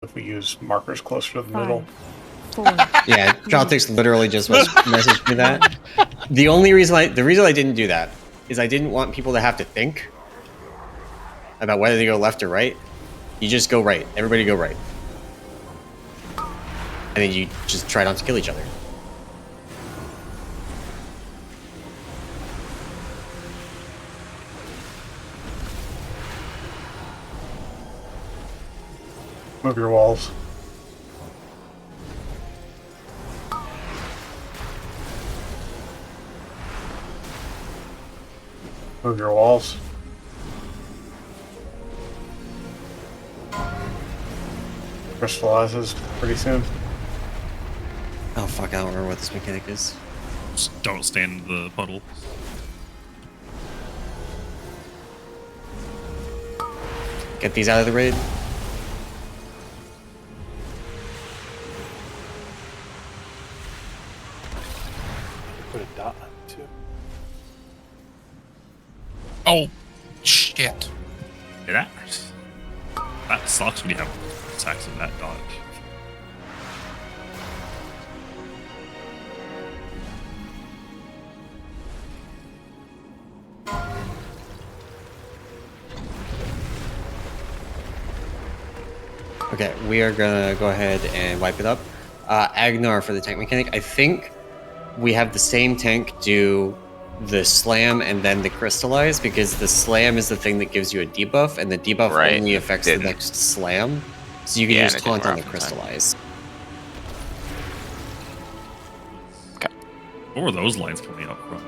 if we use markers closer to the middle. 4. Yeah, Jaltix literally just messaged me that. The reason I didn't do that is I didn't want people to have to think about whether they go left or right. You just go right. Everybody go right. And then you just try not to kill each other. Move your walls. Move your walls. Crystallizes pretty soon. Oh fuck, I don't remember what this mechanic is. Just don't stand in the puddle. Get these out of the raid. Put a dot on it too. Oh, shit. Yeah, that sucks when you have attacks of that dodge. Okay, we are gonna go ahead and wipe it up. Agnar for the tank mechanic. I think we have the same tank do the slam and then the crystallize, because the slam is the thing that gives you a debuff, and the debuff only affects the next slam. So you can just taunt on the crystallize. Okay. What were those lines coming up from?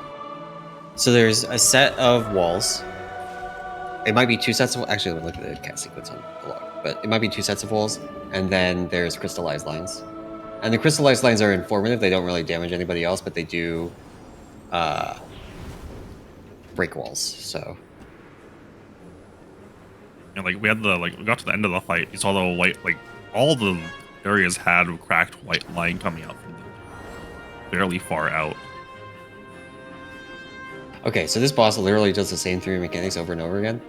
So there's a set of walls. It might be 2 sets of... Actually, let me look at the cast sequence on the log. But it might be 2 sets of walls, and then there's crystallized lines. And the crystallized lines are informative. They don't really damage anybody else, but they do break walls. So, And like we had the we got to the end of the fight. You saw the white, all the areas had cracked white line coming out from them, fairly far out. okay, so this boss literally does the same 3 mechanics over and over again.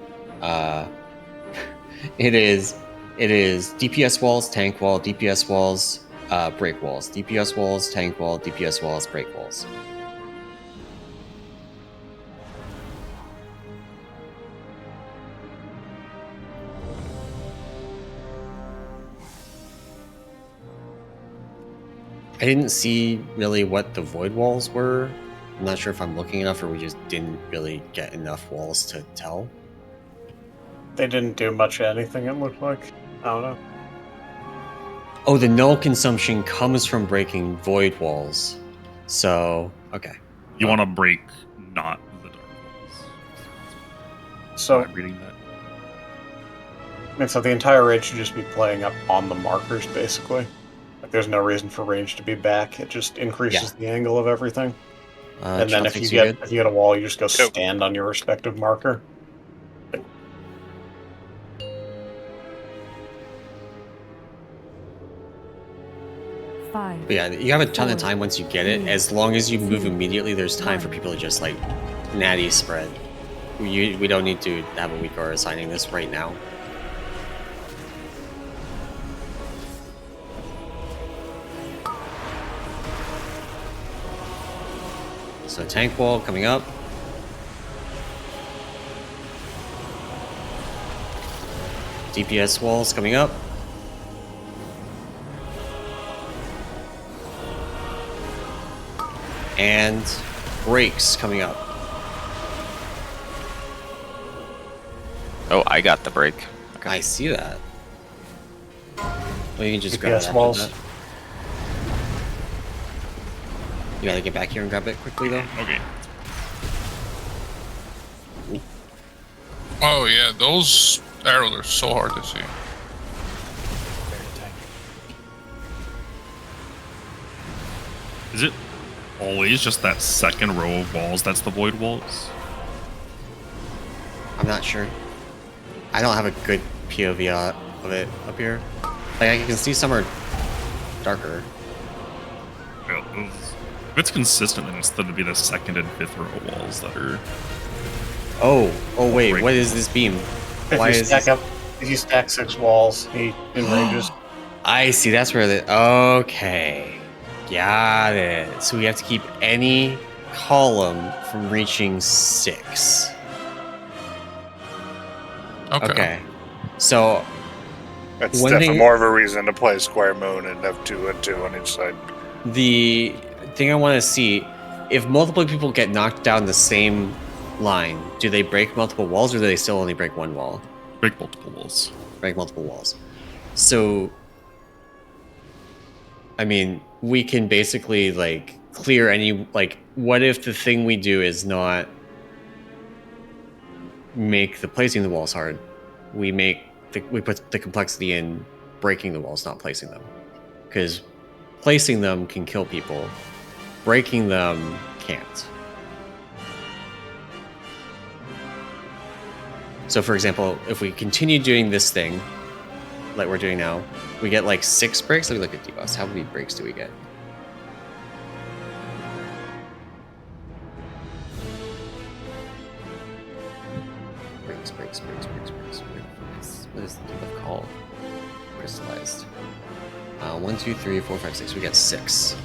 It is DPS walls, tank wall, DPS walls, break walls, DPS walls, tank wall, DPS walls, break walls. I didn't see really what the void walls were. I'm not sure if I'm looking enough or we just didn't really get enough walls to tell. They didn't do much of anything, it looked like. I don't know. Oh, the null consumption comes from breaking void walls. So, okay. You want to break not the dark walls. So, I'm reading that. and so the entire raid should just be playing up on the markers, basically. Like, there's no reason for range to be back. It just increases the angle of everything. And then if you get a wall, you just go stand on your respective marker. Five. But yeah, you have a ton of time once you get it. As long as you move immediately, there's time for people to just like natty spread. We don't need to have a week or assigning this right now. So tank wall coming up. DPS walls coming up. And breaks coming up. Oh, I got the break. Okay. I see that. Well, you can just grab DPS it. walls. You gotta get back here and grab it quickly, though. Okay. Oh yeah, those arrows are so hard to see. Is it always just that second row of walls that's the void walls? I'm not sure. I don't have a good POV of it up here. Like, I can see some are darker. Well, if it's consistent, then it's going to be the second and fifth row walls that are... Oh wait, what is this beam? If you stack 6 walls, he enrages. I see. That's where the okay, got it. So we have to keep any column from reaching 6. Okay. So That's one definitely thing- more of a reason to play Square Moon and have 2 and 2 on each side. the thing I want to see, if multiple people get knocked down the same line, do they break multiple walls or do they still only break one wall? Break multiple walls. Break multiple walls. So, I mean, we can basically like clear any like. What if the thing we do is not make the placing the walls hard? We put the complexity in breaking the walls, not placing them, because placing them can kill people. Breaking them can't. So, for example, if we continue doing this thing, like we're doing now, we get like 6 breaks. Let me look at debuffs. How many breaks do we get? Breaks. What is the debuff called? Crystallized. 1, 2, 3, 4, 5, 6. We got 6.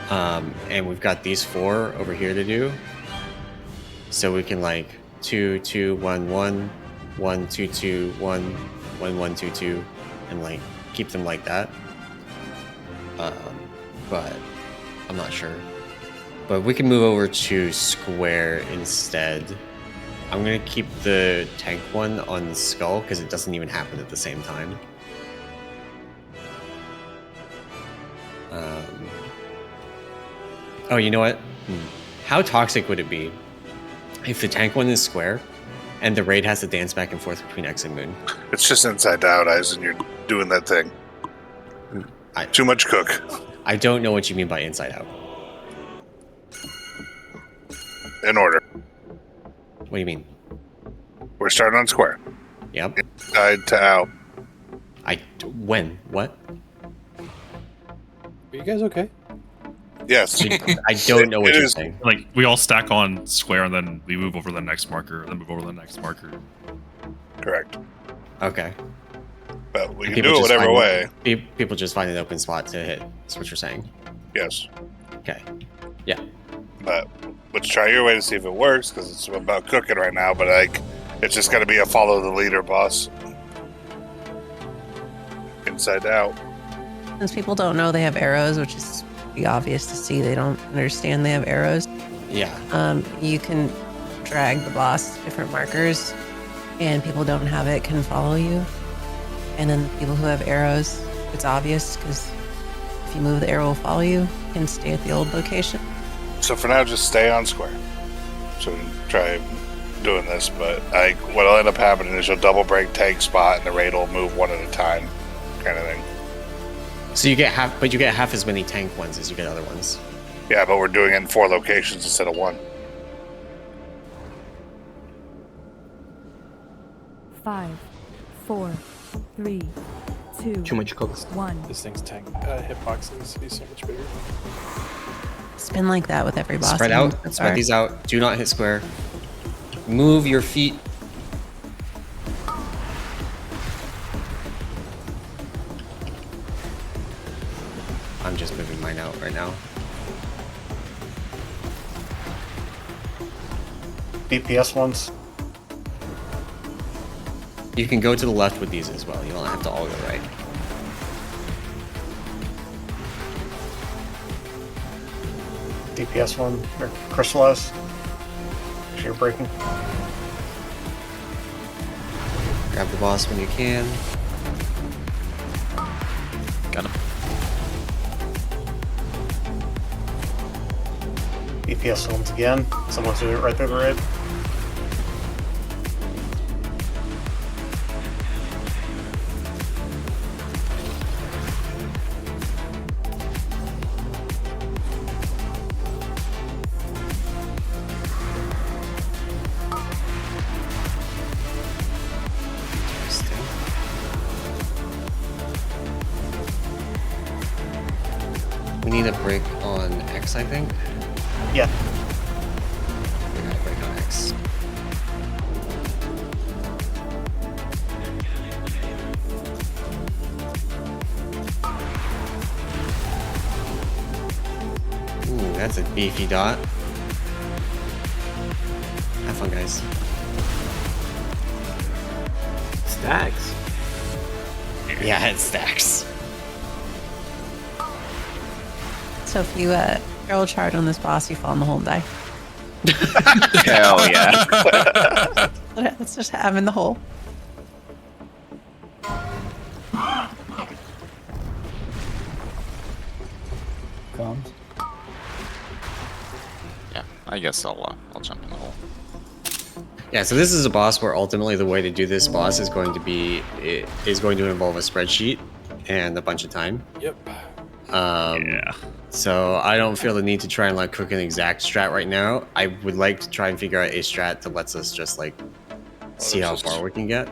And we've got these 4 over here to do. So we can like 2, 2, 1, 1, 1, 2, 2, 1, 1, 1, 2, 2, and like keep them like that. But I'm not sure. But we can move over to square instead. I'm gonna keep the tank one on the skull because it doesn't even happen at the same time. Oh, you know what? How toxic would it be if the tank one is square and the raid has to dance back and forth between X and Moon? It's just inside out, eyes, and you're doing that thing. Too much cook. I don't know what you mean by inside out. In order. What do you mean? We're starting on square. Yep. Inside to out. When? What? Are you guys okay? Yes. I don't know what you're saying. Like, we all stack on square, and then we move over to the next marker, and then move over to the next marker. Correct. Okay. But we can People do it just whatever find- way. People just find an open spot to hit. That's what you're saying. Yes. Okay. Yeah. But let's try your way to see if it works, because it's about cooking right now, but like, it's just going to be a follow the leader boss. Inside out. Since people don't know they have arrows, which is pretty obvious to see, they don't understand they have arrows. Yeah. You can drag the boss to different markers, and people don't have it can follow you. And then the people who have arrows, it's obvious because if you move, the arrow will follow you. You can stay at the old location. So for now, just stay on square. So we can try doing this, but like, what'll end up happening is you'll double break tank spot, and the raid will move one at a time, kind of thing. So you get half, but you get half as many tank ones as you get other ones. Yeah, but we're doing it in 4 locations instead of 1. 5, 4, 3, 2. Too much cooks. 1. This thing's tank hitbox needs to be so much bigger. It's been like that with every boss. Spread in out. the Spread start. these out. Do not hit square. Move your feet. I'm just moving mine out right now. DPS ones. You can go to the left with these as well. You don't have to all go right. DPS one. Or crystallize. Actually, you're breaking. Grab the boss when you can. Got him. DPS ones again. Someone's doing it right through the raid. We need a break on X, I think. Yeah. We got a break on X. that's a beefy dot. Have fun, guys. Stacks. Yeah, it stacks. So if you arrow charge on this boss, you fall in the hole and die. Hell yeah. Let's just have him in the hole. Comes. Yeah, I guess I'll jump in the hole. Yeah, so this is a boss where ultimately the way to do this boss is going to be going to involve a spreadsheet and a bunch of time. Yep. Yeah. So I don't feel the need to try and like cook an exact strat right now. I would like to try and figure out a strat that lets us just like see how far we can get.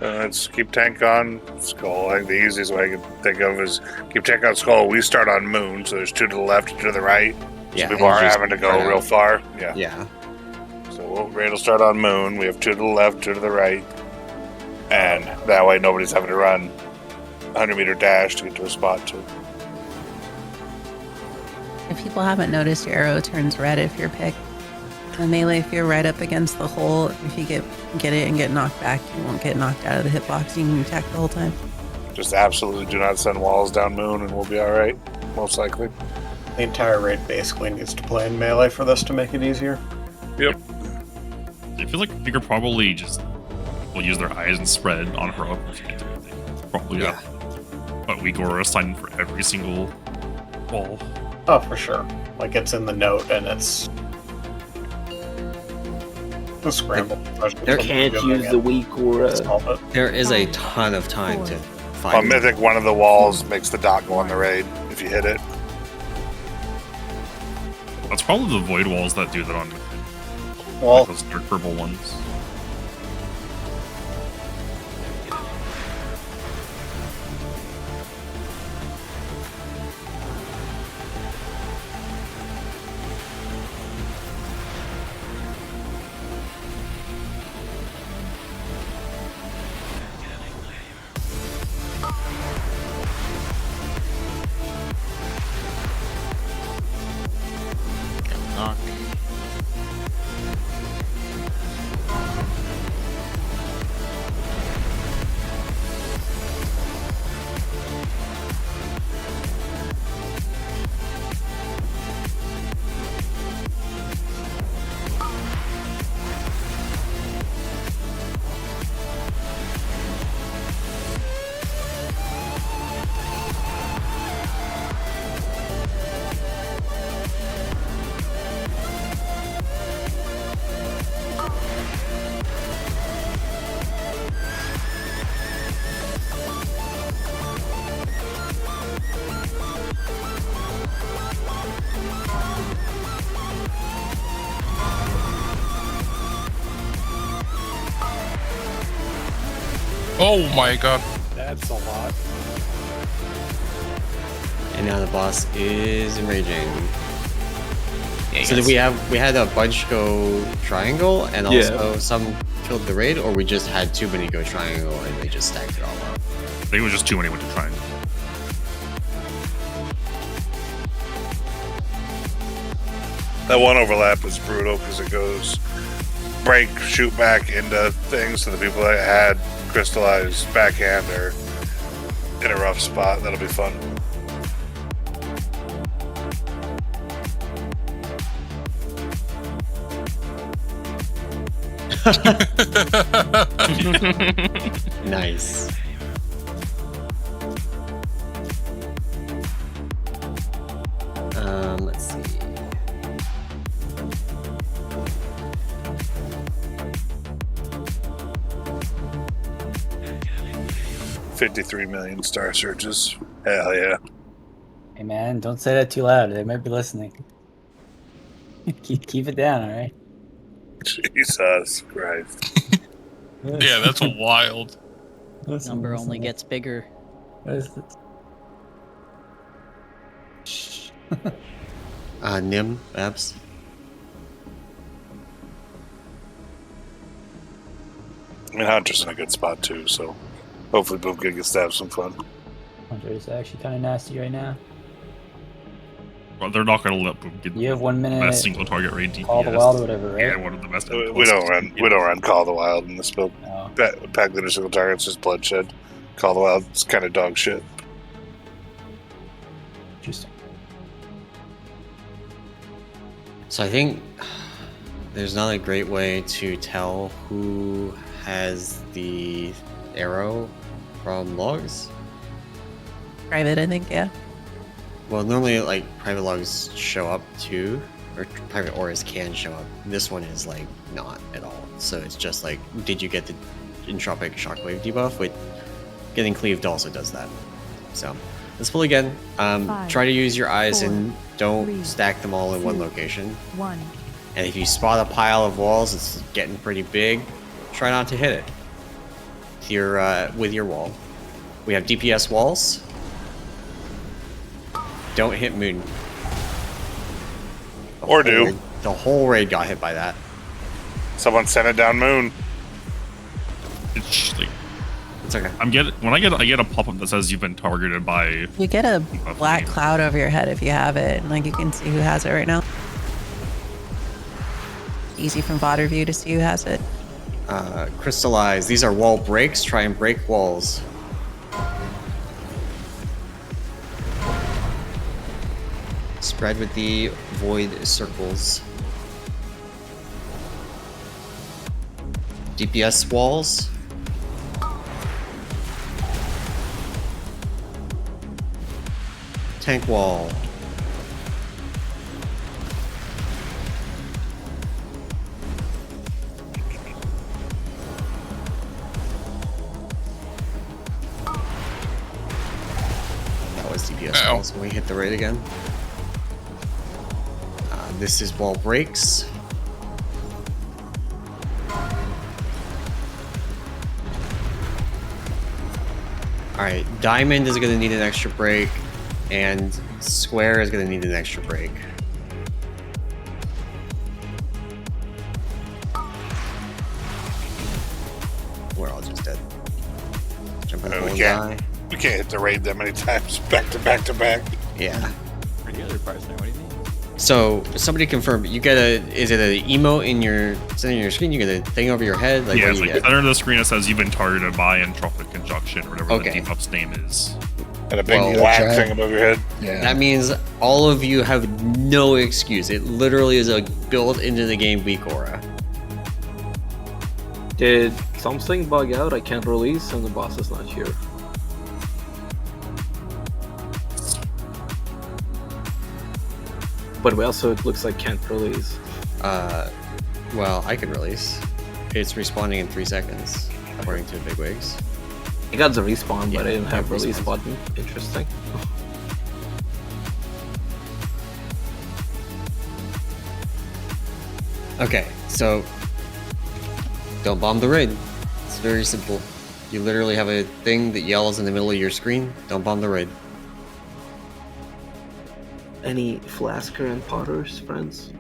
Let's keep tank on skull. I think the easiest way I can think of is keep tank on skull. We start on moon, so there's 2 to the left, 2 to the right. Yeah, So people and are just having to go spread real out. far. Yeah. Yeah. So raid will start on moon. We have 2 to the left, 2 to the right, and that way nobody's having to run 100-meter dash to get to a spot too. If people haven't noticed, your arrow turns red if you're picked. And melee, if you're right up against the hole, if you get it and get knocked back, you won't get knocked out of the hitbox. You can attack the whole time. Just absolutely do not send walls down moon, and we'll be all right. Most likely. The entire raid basically needs to play in melee for this to make it easier. Yep. I feel like you could probably just use their eyes and spread on heroic. Probably Yeah. But we go assign for every single wall. Oh, for sure. Like it's in the note and it's a scramble. There can't use the weak or There is a ton of time to On find. Mythic, one of the walls makes the dot go on the raid if you hit it. That's probably the void walls that do that on Well, like those dark purple ones. Knock. Oh my god. That's a lot. And now the boss is enraging. Yeah, So did we had a bunch go triangle and Yeah. also some killed the raid, or we just had too many go triangle and they just stacked it all up? I think it was just too many went to triangle. That one overlap is brutal because it goes break, shoot back into things, so the people that had crystallized backhand are in a rough spot. That'll be fun. Nice. Let's see. $53 million star searches. Hell yeah. Hey man, don't say that too loud. They might be listening. keep it down, all right? Jesus Christ. Yeah, that's wild. Listen, Number listen. only gets bigger. What is this? Nim, Babs. I mean, Hunter's in a good spot too, so hopefully both gets to have some fun. Hunter is actually kind of nasty right now. Well, they're not gonna let them get You have 1 minute. best single target rate DPS. Call the Wild or whatever, right? And one of the best. We don't run Call of the Wild in this build. No. Pack leader single targets is bloodshed. Call of the Wild is kind of dog shit. Interesting. So I think there's not a great way to tell who has the arrow from logs. Private, I think, yeah. Well, normally like private logs show up too, or private auras can show up. This one is like not at all. So it's just like, did you get the entropic shockwave debuff? With getting cleaved also does that. So let's pull again. Try to use your eyes and don't stack them all in one location. 1. And if you spot a pile of walls, it's getting pretty big. Try not to hit it with your wall. We have DPS walls. Don't hit Moon. Or do. The whole raid got hit by that. Someone sent it down Moon. It's just like, it's okay. I get a pop-up that says you've been targeted by. You get a black cloud over your head if you have it, and like you can see who has it right now. Easy from Vodder view to see who has it. Crystallize. These are wall breaks. Try and break walls. Spread with the void circles. DPS walls. Tank wall. That was DPS walls when we hit the raid again. This is wall breaks. Alright, diamond is going to need an extra break, and square is going to need an extra break. We're all just dead. Jump in the hole and die. We can't hit the raid that many times back to back to back. Yeah. Pretty other parts now, what do you mean? So somebody confirm. You get is it an emote in your center of your screen? You get a thing over your head? Like, yeah, what it's do you like get? center of the screen. It says you've been targeted by Entropic Conjunction, or whatever the debuff's name is. And a big black thing above your head. Yeah. That means all of you have no excuse. It literally is a built into the game weak aura. Did something bug out? I can't release, and the boss is not here. But we also, it looks like can't release. Well, I can release. It's respawning in 3 seconds, according to Bigwigs. I got the respawn, but I didn't have release respawns. button. Interesting. Okay, so don't bomb the raid. It's very simple. You literally have a thing that yells in the middle of your screen. Don't bomb the raid. Any Flasker and Potters, friends?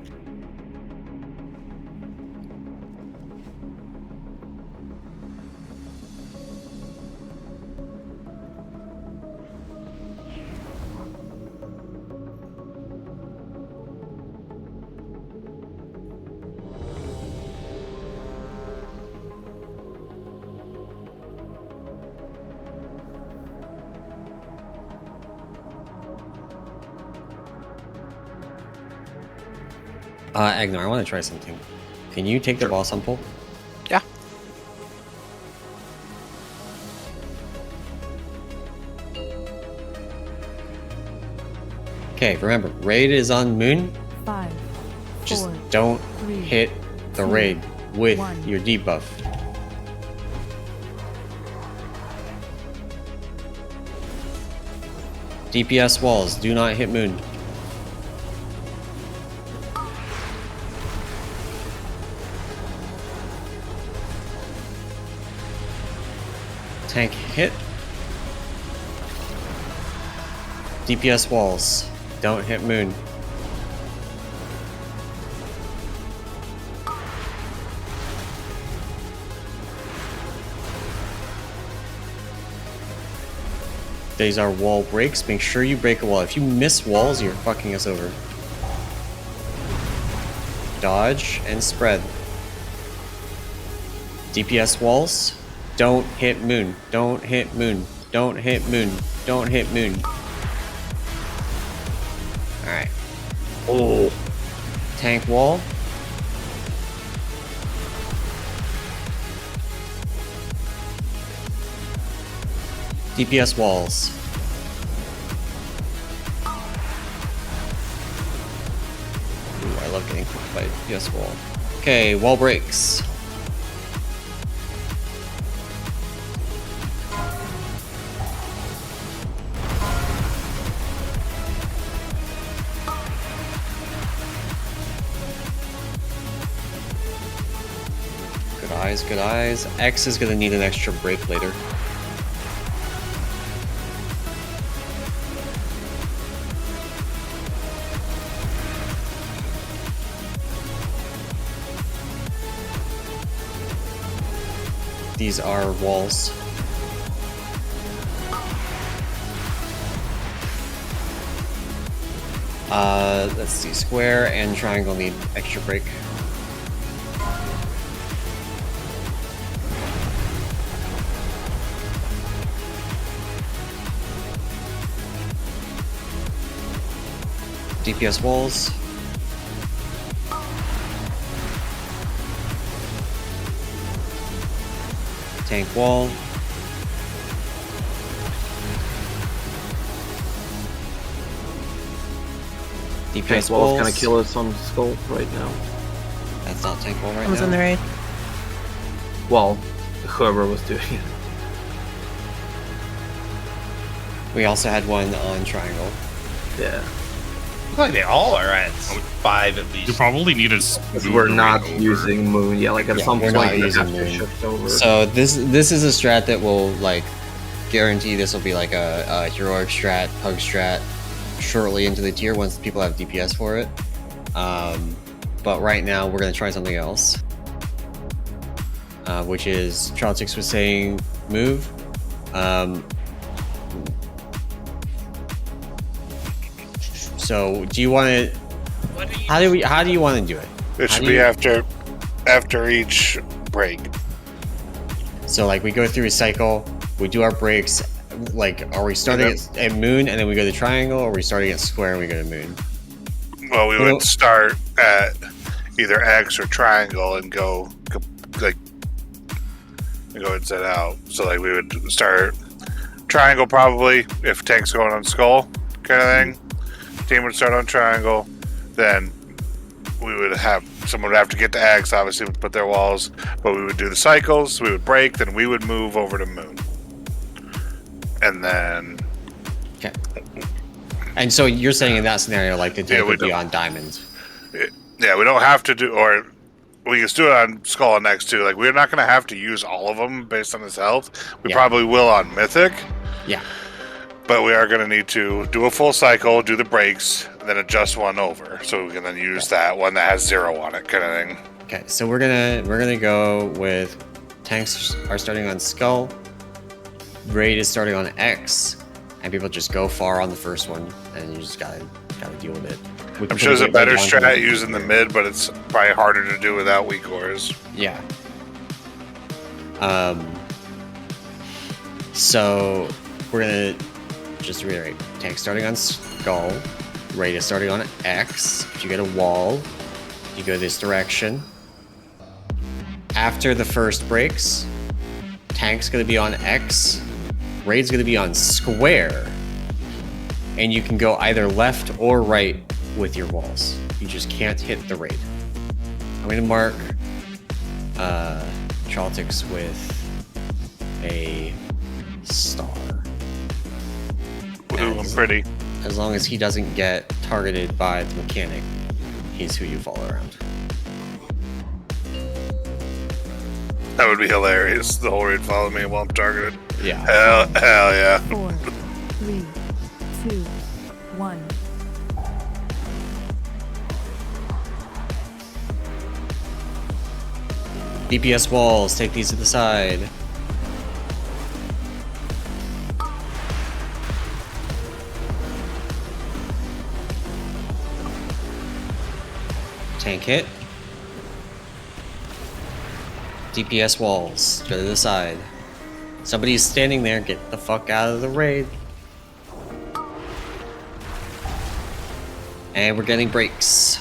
Agnar, I want to try something. Can you take the boss on pull? Yeah. Okay, remember, raid is on Moon. 5. Just 4, don't 3, hit the 2, raid with 1. your debuff. DPS walls, do not hit Moon. Tank hit. DPS walls, don't hit Moon. These are wall breaks. Make sure you break a wall. If you miss walls, you're fucking us over. Dodge and spread. DPS walls. Don't hit moon. Don't hit moon. Don't hit moon. Don't hit moon. Alright. Oh. Tank wall. DPS walls. Ooh, I love getting clipped by DPS wall. Okay, wall breaks. Good eyes, good eyes. X is gonna need an extra break later. These are walls. Let's see, square and triangle need extra break. DPS walls. Tank wall. DPS Tank wall's gonna kill us on skull right now. That's not tank wall right I was now. in the raid. Well, whoever was doing it. We also had one on triangle. Yeah. Looks like they all are at 5 at least. You probably need to. Because we're not using moon. Yeah, like at some we're point not we using have to moon. shift over. So this is a strat that will like guarantee this will be like a heroic strat, pug strat shortly into the tier once people have DPS for it. But right now we're gonna try something else, which is Trotix was saying move. So do you want to? How do you want to do it? It should be after each break. So like we go through a cycle, we do our breaks. Like, are we starting at moon and then we go to triangle, or are we starting at square and we go to moon? Well, we would start at either X or triangle and go inside out. So like we would start triangle probably if tank's going on skull kind of thing. Team would start on triangle, then we would have someone would have to get to X, obviously would put their walls, but we would do the cycles, we would break, then we would move over to moon. And then okay. And so you're saying in that scenario, like the tank would be on diamond. Yeah, we don't have to do, or we can do it on skull and X too. Like we're not going to have to use all of them based on his health. We probably will on mythic. Yeah. But we are going to need to do a full cycle, do the breaks, and then adjust one over, so we can then use that one that has 0 on it, kind of thing. Okay, so we're gonna go with tanks are starting on skull, raid is starting on X, and people just go far on the first one, and you just gotta deal with it. I'm sure there's a better strat using the mid, but it's probably harder to do without weak ores. Yeah. So we're gonna just reiterate: tank starting on skull, raid is starting on X. If you get a wall, you go this direction. After the first breaks, tank's gonna be on X, raid's gonna be on square, and you can go either left or right with your walls. You just can't hit the raid. I'm gonna mark Trotix with a star. Ooh, I'm pretty. As long as he doesn't get targeted by the mechanic, he's who you follow around. That would be hilarious. The whole raid follow me while I'm targeted. Yeah. Hell yeah. 4, 3, 2, 1. DPS walls, take these to the side. Tank hit. DPS walls. Go to the side. Somebody's standing there. Get the fuck out of the raid. And we're getting breaks.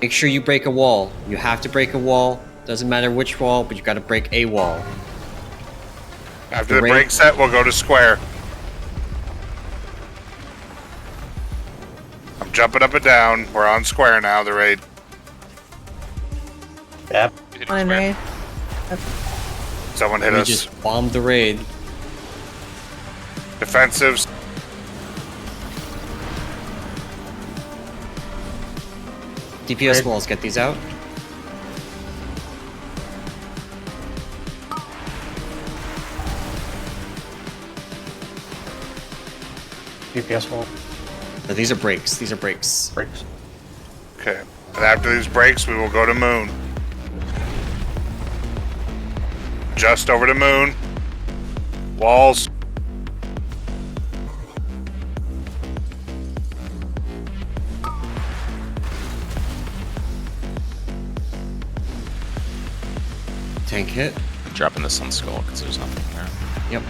Make sure you break a wall. You have to break a wall. Doesn't matter which wall, but you gotta break a wall. After the break set, we'll go to square. I'm jumping up and down. We're on square now, the raid. Yep. On raid. Someone hit us. We just bombed the raid. Defensives. DPS walls, get these out. DPS wall. No, these are breaks. These are breaks. Breaks. Okay. And after these breaks, we will go to moon. Just over to moon. Walls. Tank hit. Dropping this on skull because there's nothing there. Yep.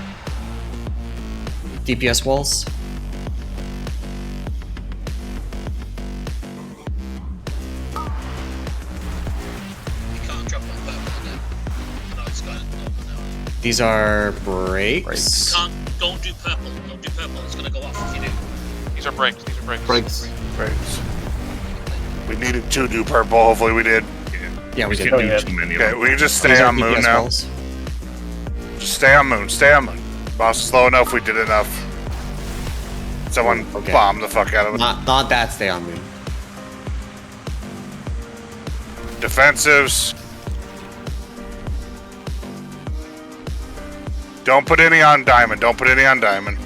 DPS walls. These are breaks. Don't do purple. Don't do purple. It's gonna go off if you do. These are breaks. These are breaks. Breaks. We needed to do purple. Hopefully we did. Yeah, we did. Can't do too many of Okay, them. we can just stay These are on moon DPS now. walls. Just stay on moon. Stay on moon. Boss is slow enough. We did enough. Someone Okay. bombed the fuck out of it. Not that stay on moon. Defensives. Don't put any on diamond. Don't put any on diamond.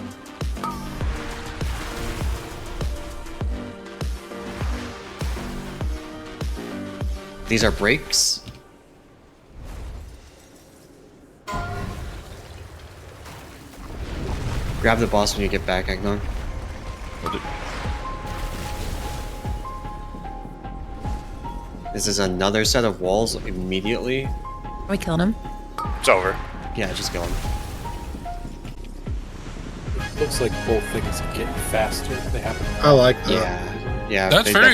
These are breaks. Grab the boss when you get back, Agnon. This is another set of walls immediately. Are we killing him? It's over. Yeah, just kill him. Looks like both things are getting faster. They happen. I like that. Yeah. Yeah. That's they very